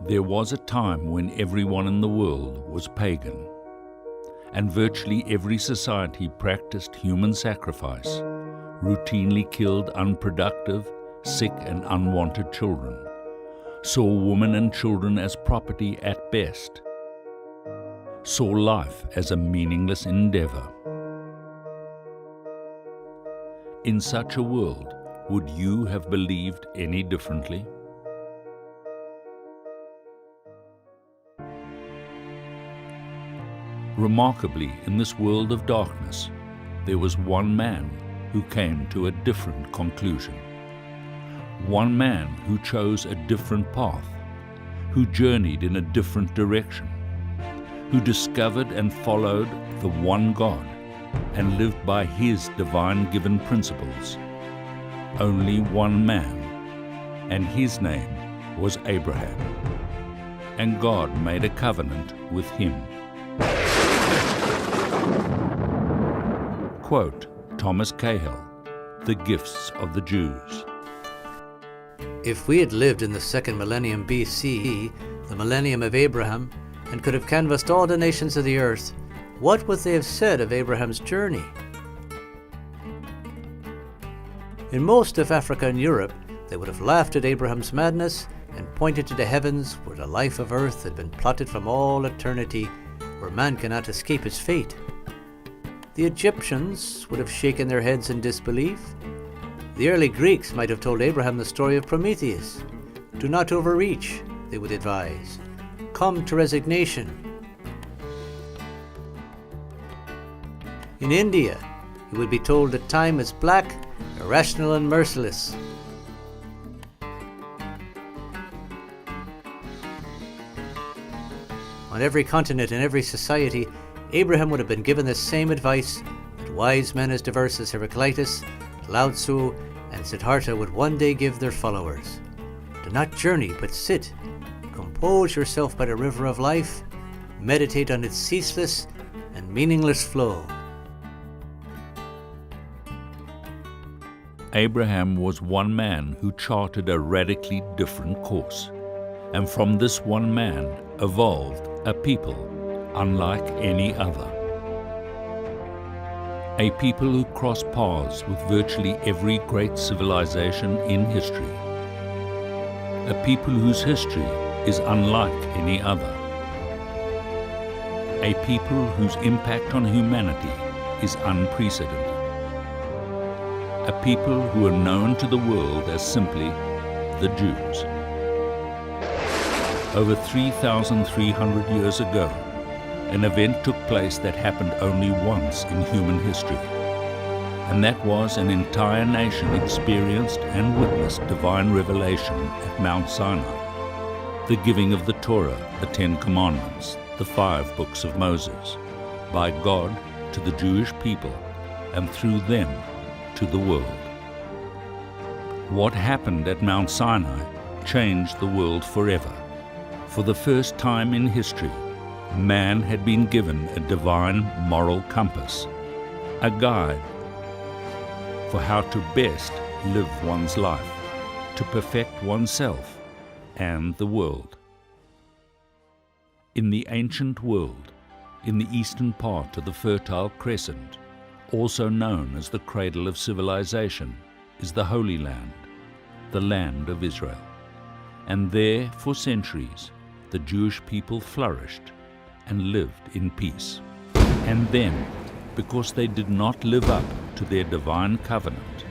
There was a time when everyone in the world was pagan, and virtually every society practiced human sacrifice, routinely killed unproductive, sick and unwanted children, saw women and children as property at best, saw life as a meaningless endeavor. In such a world, would you have believed any differently? Remarkably, in this world of darkness, there was one man who came to a different conclusion. One man who chose a different path, who journeyed in a different direction, who discovered and followed the one God and lived by His divine-given principles. Only one man, and his name was Abraham. And God made a covenant with him. Quote, Thomas Cahill, The Gifts of the Jews. If we had lived in the second millennium BCE, the millennium of Abraham, and could have canvassed all the nations of the earth, what would they have said of Abraham's journey? In most of Africa and Europe, they would have laughed at Abraham's madness and pointed to the heavens where the life of earth had been plotted from all eternity, where man cannot escape his fate. The Egyptians would have shaken their heads in disbelief. The early Greeks might have told Abraham the story of Prometheus. Do not overreach, they would advise. Come to resignation. In India, he would be told that time is black, irrational and merciless. On every continent and every society, Abraham would have been given the same advice that wise men as diverse as Heraclitus, Lao Tzu, and Siddhartha would one day give their followers. Do not journey, but sit. Compose yourself by the river of life. Meditate on its ceaseless and meaningless flow. Abraham was one man who charted a radically different course, and from this one man evolved a people unlike any other. A people who cross paths with virtually every great civilization in history. A people whose history is unlike any other. A people whose impact on humanity is unprecedented. A people who are known to the world as simply the Jews. Over 3,300 years ago, an event took place that happened only once in human history, and that was an entire nation experienced and witnessed divine revelation at Mount Sinai, the giving of the Torah, the Ten Commandments, the 5 books of Moses, by God to the Jewish people and through them to the world. What happened at Mount Sinai changed the world forever. For the first time in history, man had been given a divine moral compass, a guide for how to best live one's life, to perfect oneself and the world. In the ancient world, in the eastern part of the Fertile Crescent, also known as the cradle of civilization, is the Holy Land, the land of Israel. And there, for centuries, the Jewish people flourished and lived in peace. And then, because they did not live up to their divine covenant,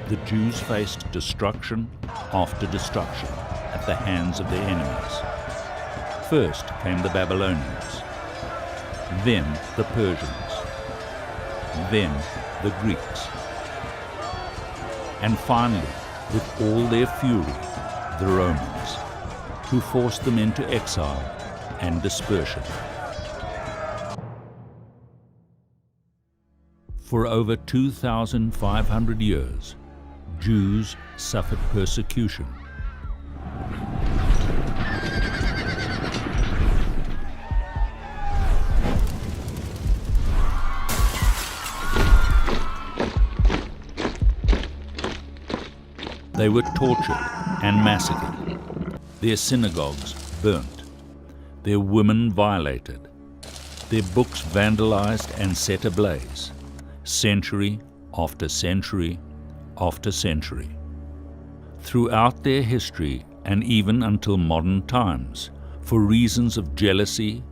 the Jews faced destruction after destruction at the hands of their enemies. First came the Babylonians, then the Persians, then the Greeks, and finally, with all their fury, the Romans, who forced them into exile and dispersion. For over 2,500 years, Jews suffered persecution. They were tortured and massacred. Their synagogues burnt, their women violated, their books vandalized and set ablaze, century after century after century. Throughout their history, and even until modern times, for reasons of jealousy,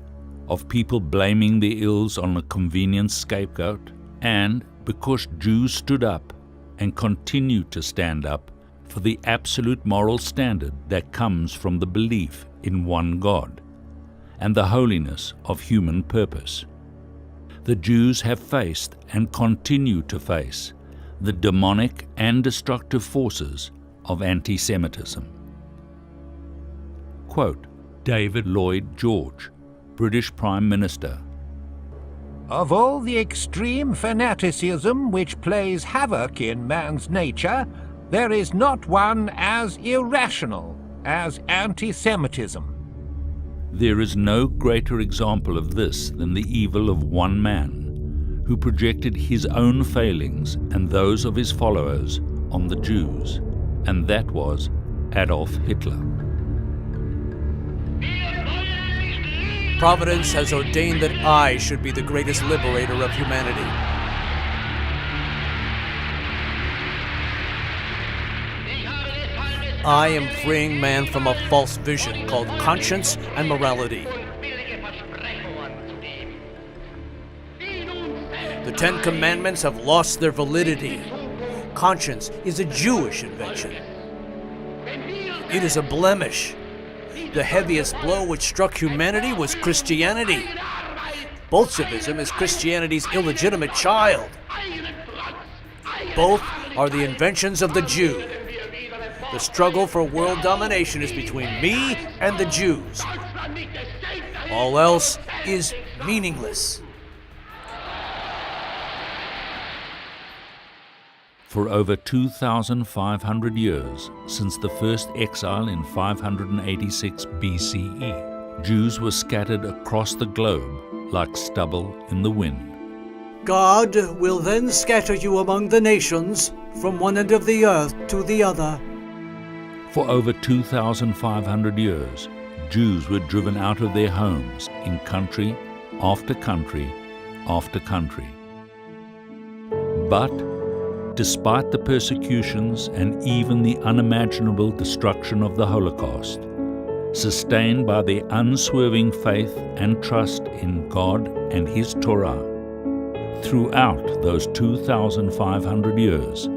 of people blaming their ills on a convenient scapegoat, and because Jews stood up and continue to stand up for the absolute moral standard that comes from the belief in one God and the holiness of human purpose. The Jews have faced and continue to face the demonic and destructive forces of anti-Semitism. Quote, David Lloyd George, British Prime Minister. Of all the extreme fanaticism which plays havoc in man's nature, there is not one as irrational as anti-Semitism. There is no greater example of this than the evil of one man, who projected his own failings and those of his followers on the Jews, and that was Adolf Hitler. Providence has ordained that I should be the greatest liberator of humanity. I am freeing man from a false vision called conscience and morality. The Ten Commandments have lost their validity. Conscience is a Jewish invention. It is a blemish. The heaviest blow which struck humanity was Christianity. Bolshevism is Christianity's illegitimate child. Both are the inventions of the Jew. The struggle for world domination is between me and the Jews. All else is meaningless. For over 2,500 years, since the first exile in 586 BCE, Jews were scattered across the globe like stubble in the wind. God will then scatter you among the nations, from one end of the earth to the other. For over 2,500 years, Jews were driven out of their homes in country after country after country. But despite the persecutions and even the unimaginable destruction of the Holocaust, sustained by their unswerving faith and trust in God and His Torah, throughout those 2,500 years,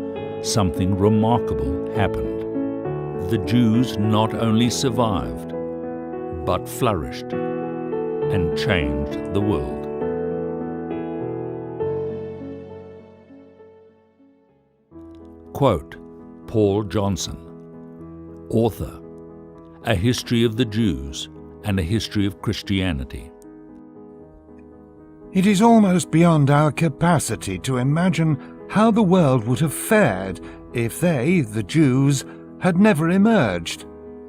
something remarkable happened. The Jews not only survived, but flourished and changed the world. Quote, Paul Johnson, author, A History of the Jews and a History of Christianity. It is almost beyond our capacity to imagine how the world would have fared if they, the Jews, had never emerged.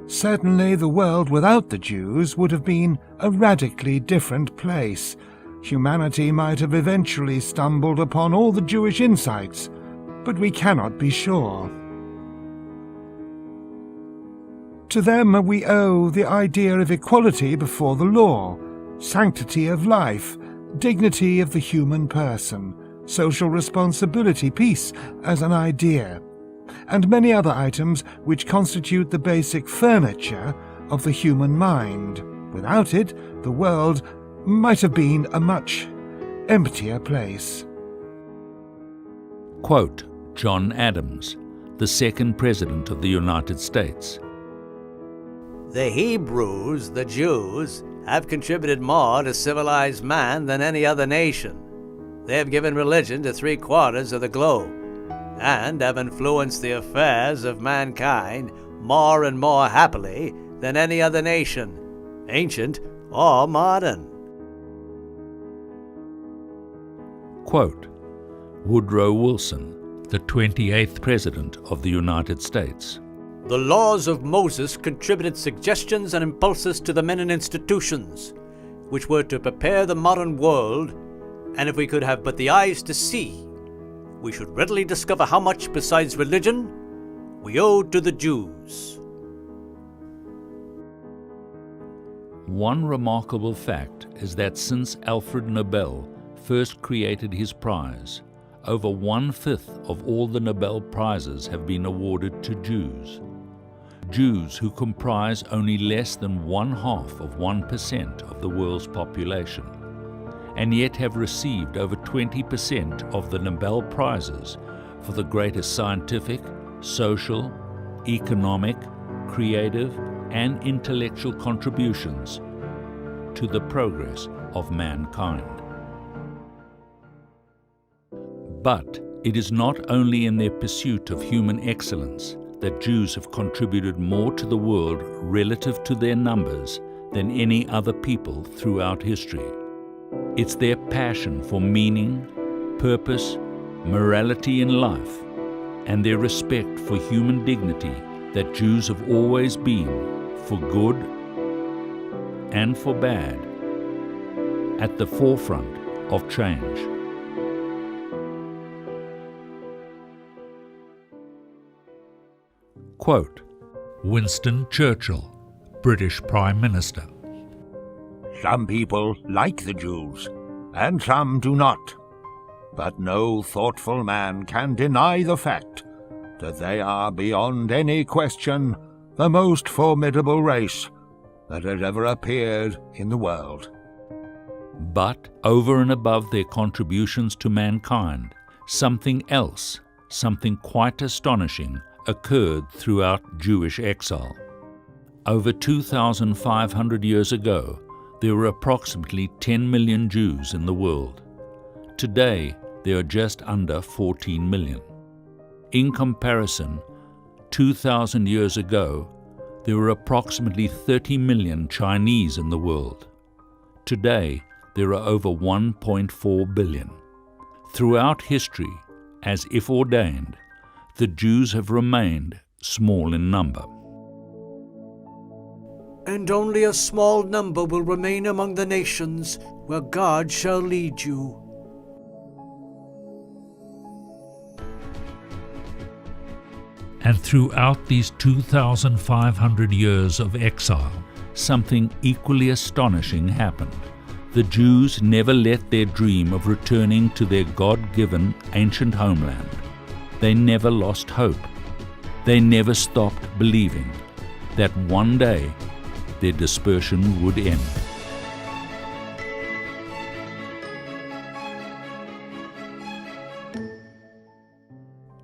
Certainly the world without the Jews would have been a radically different place. Humanity might have eventually stumbled upon all the Jewish insights, but we cannot be sure. To them we owe the idea of equality before the law, sanctity of life, dignity of the human person, social responsibility, peace as an idea, and many other items which constitute the basic furniture of the human mind. Without it, the world might have been a much emptier place. Quote, John Adams, the second President of the United States. The Hebrews, the Jews, have contributed more to civilized man than any other nation. They have given religion to 3/4 of the globe, and have influenced the affairs of mankind more and more happily than any other nation, ancient or modern. Quote, Woodrow Wilson, the 28th President of the United States. The laws of Moses contributed suggestions and impulses to the men and institutions, which were to prepare the modern world, and if we could have but the eyes to see, we should readily discover how much besides religion we owe to the Jews. One remarkable fact is that since Alfred Nobel first created his prize, over 1/5 of all the Nobel Prizes have been awarded to Jews. Jews who comprise only less than 1/2 of 1% of the world's population, and yet have received over 20% of the Nobel Prizes for the greatest scientific, social, economic, creative, and intellectual contributions to the progress of mankind. But it is not only in their pursuit of human excellence that Jews have contributed more to the world relative to their numbers than any other people throughout history. It's their passion for meaning, purpose, morality in life, and their respect for human dignity that Jews have always been, for good and for bad, at the forefront of change. Quote, Winston Churchill, British Prime Minister. Some people like the Jews, and some do not. But no thoughtful man can deny the fact that they are beyond any question the most formidable race that has ever appeared in the world. But over and above their contributions to mankind, something else, something quite astonishing, occurred throughout Jewish exile. Over 2,500 years ago, there were approximately 10 million Jews in the world. Today, there are just under 14 million. In comparison, 2,000 years ago, there were approximately 30 million Chinese in the world. Today, there are over 1.4 billion. Throughout history, as if ordained, the Jews have remained small in number. And only a small number will remain among the nations where God shall lead you. And throughout these 2,500 years of exile, something equally astonishing happened. The Jews never let their dream of returning to their God-given ancient homeland. They never lost hope. They never stopped believing that one day their dispersion would end.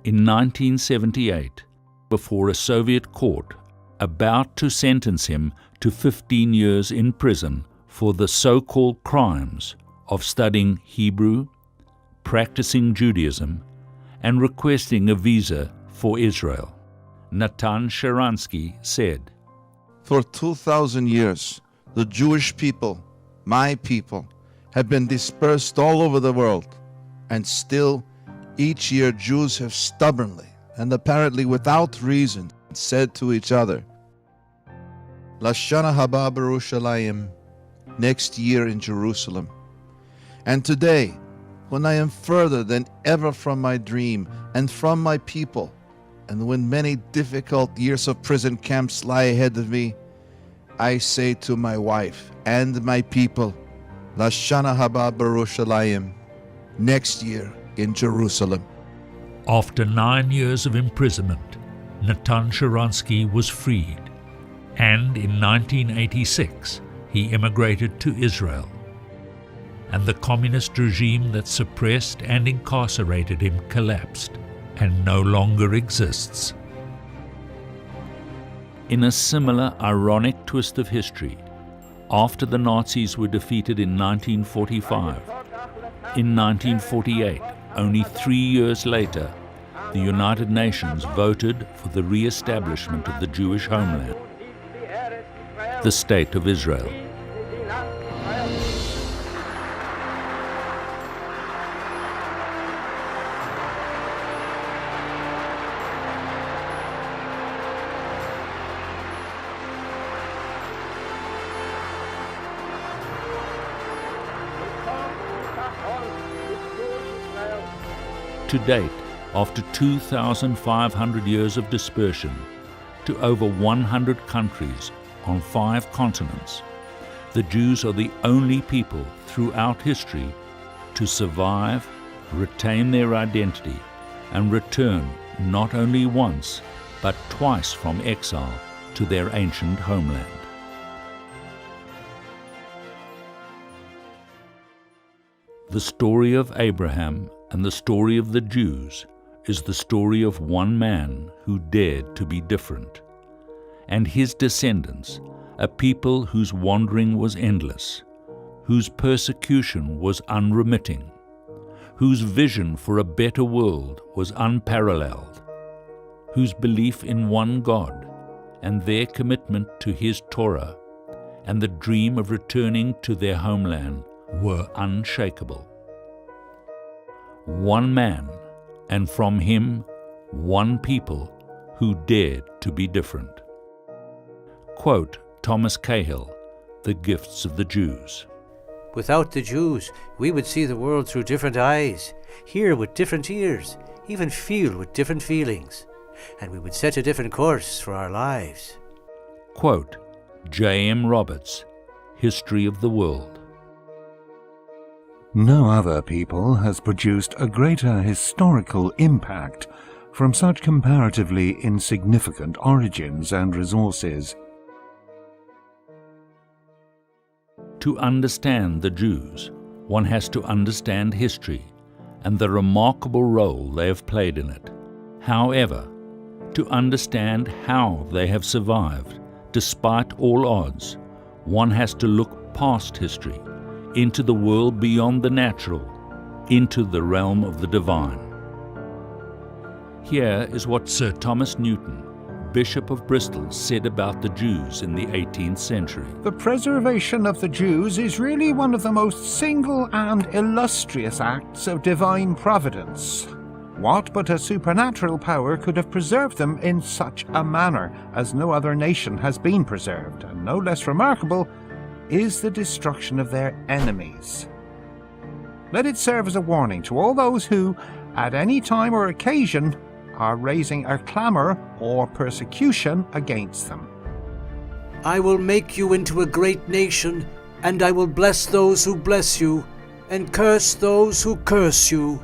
In 1978, before a Soviet court about to sentence him to 15 years in prison for the so-called crimes of studying Hebrew, practicing Judaism, and requesting a visa for Israel, Natan Sharansky said, For 2,000 years, the Jewish people, my people, have been dispersed all over the world, and still, each year Jews have stubbornly and apparently without reason said to each other, Lashana haba b'Yerushalayim, next year in Jerusalem. And today, when I am further than ever from my dream and from my people, and when many difficult years of prison camps lie ahead of me, I say to my wife and my people, Lashana haba b'Yerushalayim, next year in Jerusalem. After 9 years of imprisonment, Natan Sharansky was freed, and in 1986 he immigrated to Israel. And the communist regime that suppressed and incarcerated him collapsed and no longer exists. In a similar ironic twist of history, after the Nazis were defeated in 1945, in 1948, only 3 years later, the United Nations voted for the re-establishment of the Jewish homeland, the State of Israel. To date, after 2,500 years of dispersion to over 100 countries on 5 continents, the Jews are the only people throughout history to survive, retain their identity, and return not only once, but twice from exile to their ancient homeland. The story of Abraham and the story of the Jews is the story of one man who dared to be different, and his descendants, a people whose wandering was endless, whose persecution was unremitting, whose vision for a better world was unparalleled, whose belief in one God and their commitment to His Torah and the dream of returning to their homeland were unshakable. One man, and from him, one people who dared to be different. Quote Thomas Cahill, The Gifts of the Jews. Without the Jews, we would see the world through different eyes, hear with different ears, even feel with different feelings, and we would set a different course for our lives. Quote J.M. Roberts, History of the World. No other people has produced a greater historical impact from such comparatively insignificant origins and resources. To understand the Jews, one has to understand history and the remarkable role they have played in it. However, to understand how they have survived, despite all odds, one has to look past history, into the world beyond the natural, into the realm of the divine. Here is what Sir Thomas Newton, Bishop of Bristol, said about the Jews in the 18th century. The preservation of the Jews is really one of the most single and illustrious acts of divine providence. What but a supernatural power could have preserved them in such a manner as no other nation has been preserved, and no less remarkable is the destruction of their enemies. Let it serve as a warning to all those who, at any time or occasion, are raising a clamour or persecution against them. I will make you into a great nation, and I will bless those who bless you, and curse those who curse you.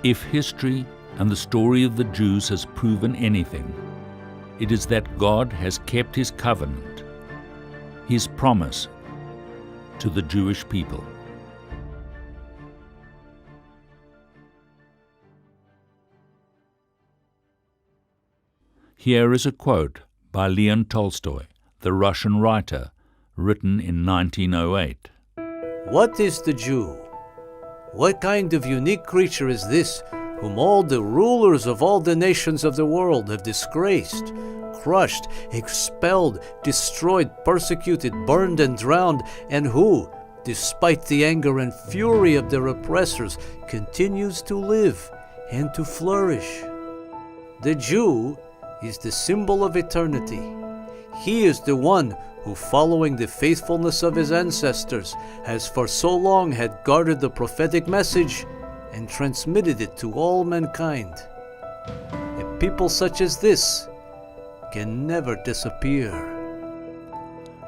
If history and the story of the Jews has proven anything, it is that God has kept His covenant, His promise to the Jewish people. Here is a quote by Leon Tolstoy, the Russian writer, written in 1908. What is the Jew? What kind of unique creature is this whom all the rulers of all the nations of the world have disgraced, crushed, expelled, destroyed, persecuted, burned, and drowned, and who, despite the anger and fury of their oppressors, continues to live and to flourish? The Jew is the symbol of eternity. He is the one who, following the faithfulness of his ancestors, has for so long had guarded the prophetic message and transmitted it to all mankind. A people such as this can never disappear.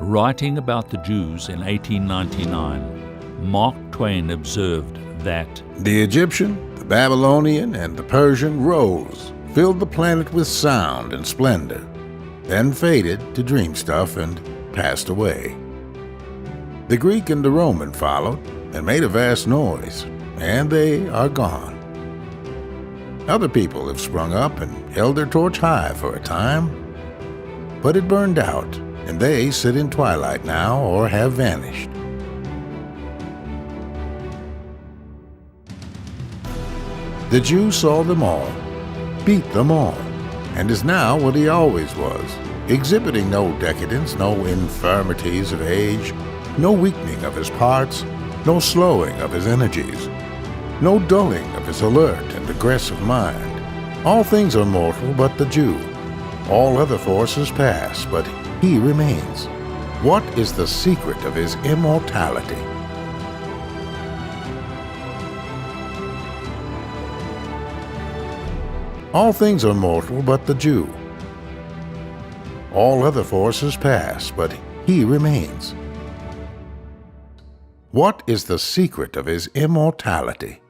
Writing about the Jews in 1899, Mark Twain observed that the Egyptian, the Babylonian, and the Persian rose, filled the planet with sound and splendor, then faded to dream stuff and passed away. The Greek and the Roman followed and made a vast noise, and they are gone. Other people have sprung up and held their torch high for a time, but it burned out, and they sit in twilight now or have vanished. The Jew saw them all, beat them all, and is now what he always was, exhibiting no decadence, no infirmities of age, no weakening of his parts, no slowing of his energies, no dulling of his alert and aggressive mind. All things are mortal but the Jew. All other forces pass, but he remains. What is the secret of his immortality? All things are mortal but the Jew. All other forces pass, but he remains. What is the secret of his immortality?